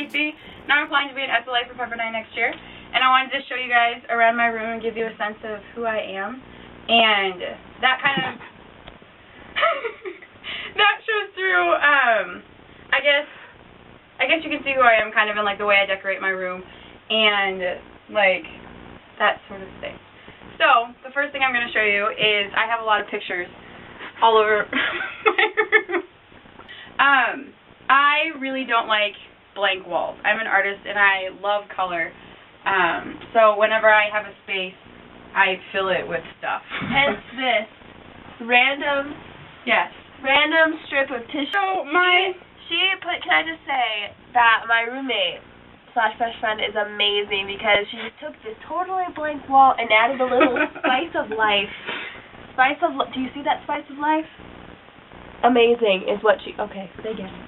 Casey. Now I'm applying to be an SLA for Pepperdines next year. And I wanted to show you guys around my room and give you a sense of who I am. And that kind of... that shows through, I guess you can see who I am kind of in, like, the way I decorate my room. And, like, that sort of thing. So, the first thing I'm going to show you is I have a lot of pictures all over my room. I really don't like blank walls. I'm an artist and I love color. So whenever I have a space, I fill it with stuff. Hence this random strip of tissue. So can I just say that my roommate / best friend is amazing because she just took this totally blank wall and added a little spice of life. Do you see that spice of life? Amazing is what she. Okay, they get it.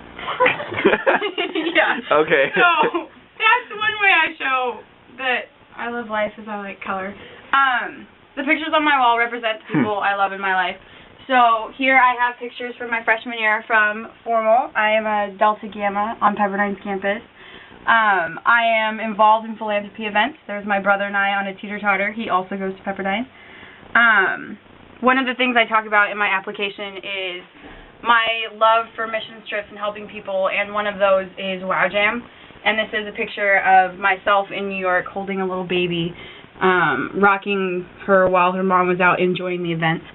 Yeah. Okay. So that's one way I show that I love life is I like color. The pictures on my wall represent the people I love in my life. So here I have pictures from my freshman year from formal. I am a Delta Gamma on Pepperdines campus. I am involved in philanthropy events. There's my brother and I on a teeter-totter. He also goes to Pepperdines. One of the things I talk about in my application is my love for mission trips and helping people, and one of those is Wow Jam. And this is a picture of myself in New York holding a little baby, rocking her while her mom was out enjoying the events.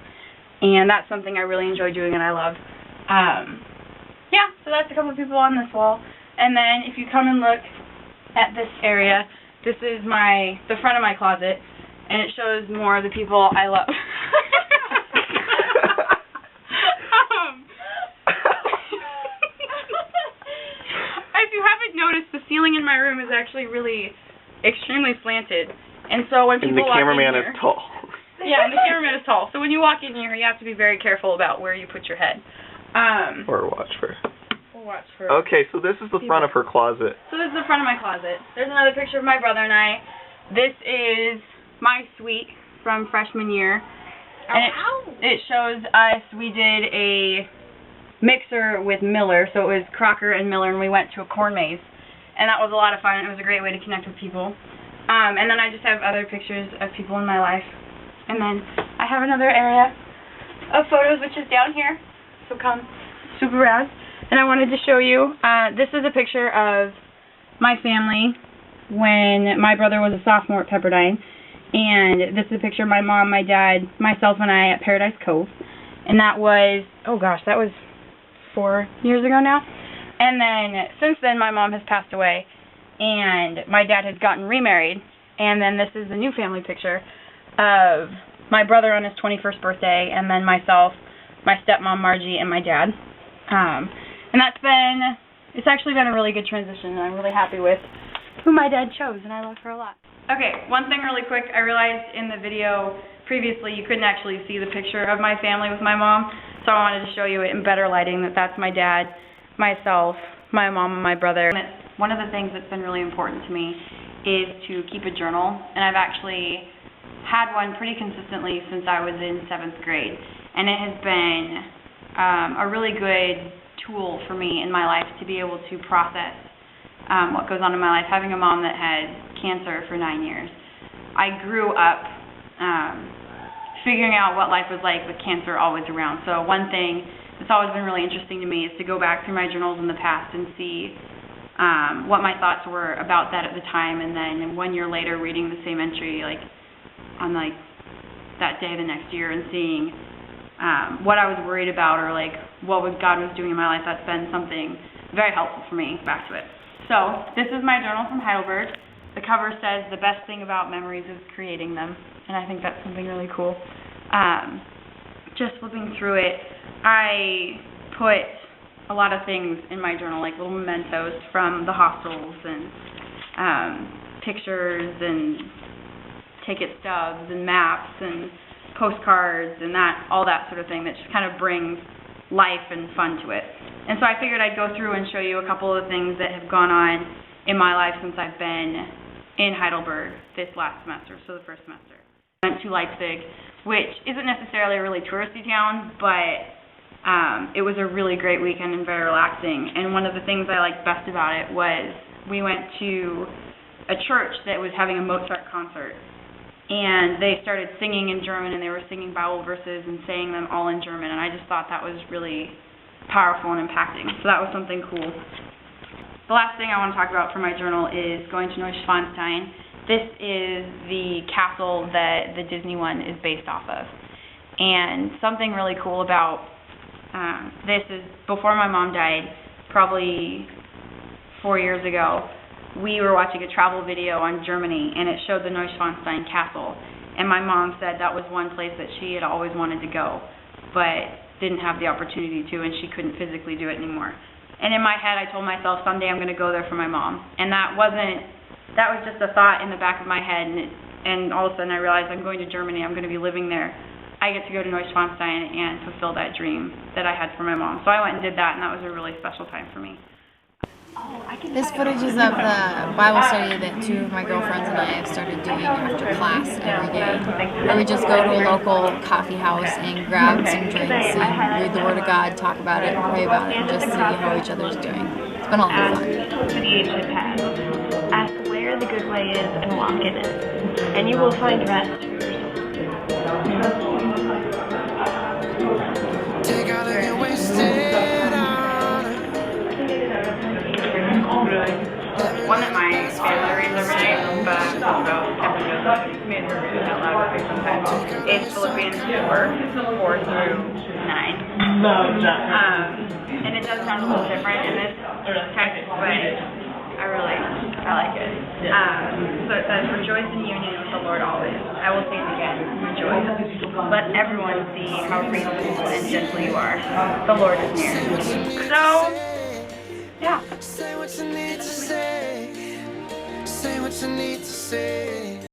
And that's something I really enjoy doing and I love. Yeah, so that's a couple of people on this wall. And then if you come and look at this area, this is the front of my closet, and it shows more of the people I love. If you haven't noticed, the ceiling in my room is actually really extremely slanted. And so when people walk in here... And the cameraman is tall. Yeah, and the cameraman is tall. So when you walk in here, you have to be very careful about where you put your head. Or watch for. Okay, so this is the front of her closet. So this is the front of my closet. There's another picture of my brother and I. This is my suite from freshman year. And it shows us, we did a mixer with Miller, so it was Crocker and Miller, and we went to a corn maze. And that was a lot of fun. It was a great way to connect with people. And then I just have other pictures of people in my life. And then I have another area of photos, which is down here. So come swoop around. And I wanted to show you, this is a picture of my family when my brother was a sophomore at Pepperdine. And this is a picture of my mom, my dad, myself, and I at Paradise Cove. And that was, oh gosh, that was 4 years ago now. And then, since then, my mom has passed away. And my dad has gotten remarried. And then this is the new family picture of my brother on his 21st birthday. And then myself, my stepmom, Margie, and my dad. And it's actually been a really good transition, and I'm really happy with who my dad chose, and I love her a lot. Okay, one thing really quick, I realized in the video previously you couldn't actually see the picture of my family with my mom, so I wanted to show you it in better lighting, that's my dad, myself, my mom, and my brother. And one of the things that's been really important to me is to keep a journal, and I've actually had one pretty consistently since I was in 7th grade, and it has been a really good tool for me in my life to be able to process what goes on in my life. Having a mom that had cancer for 9 years, I grew up figuring out what life was like with cancer always around. So one thing that's always been really interesting to me is to go back through my journals in the past and see what my thoughts were about that at the time, and then 1 year later reading the same entry on that day the next year and seeing what I was worried about or what God was doing in my life. That's been something very helpful for me. Back to it. So this is my journal from Heidelberg. The cover says the best thing about memories is creating them, and I think that's something really cool. Just flipping through it, I put a lot of things in my journal, like little mementos from the hostels and pictures and ticket stubs and maps and postcards and all that sort of thing that just kind of brings life and fun to it. And so I figured I'd go through and show you a couple of things that have gone on in my life since I've been in Heidelberg this last semester, so the first semester. I went to Leipzig, which isn't necessarily a really touristy town, but it was a really great weekend and very relaxing. And one of the things I liked best about it was we went to a church that was having a Mozart concert. And they started singing in German, and they were singing Bible verses and saying them all in German. And I just thought that was really powerful and impacting. So that was something cool. The last thing I want to talk about for my journal is going to Neuschwanstein. This is the castle that the Disney one is based off of. And something really cool about this is before my mom died, probably 4 years ago, we were watching a travel video on Germany, and it showed the Neuschwanstein Castle. And my mom said that was one place that she had always wanted to go, but didn't have the opportunity to, and she couldn't physically do it anymore. And in my head, I told myself, someday I'm going to go there for my mom. And that was just a thought in the back of my head, and all of a sudden I realized I'm going to Germany, I'm going to be living there. I get to go to Neuschwanstein and fulfill that dream that I had for my mom. So I went and did that, and that was a really special time for me. This footage is of the Bible study that two of my girlfriends and I have started doing after class every day, where we just go to a local coffee house and grab some drinks and read the Word of God, talk about it, pray about it, and just see how each other's doing. It's been a lot of fun. For the ancient past, ask where the good way is and walk in it, and you will find rest. Take all of your wasted One that my family reads every day, but I'm talking about Pepperdines, made her read it out loud every sometimes, is Philippians 4 through 9. And it does sound a little different in this text, but I like it. So it says, rejoice in union with the Lord always. I will say it again, rejoice. Let everyone see how reasonable and gentle you are. The Lord is near. So, yeah. Say what you need to say. Say what you need to say.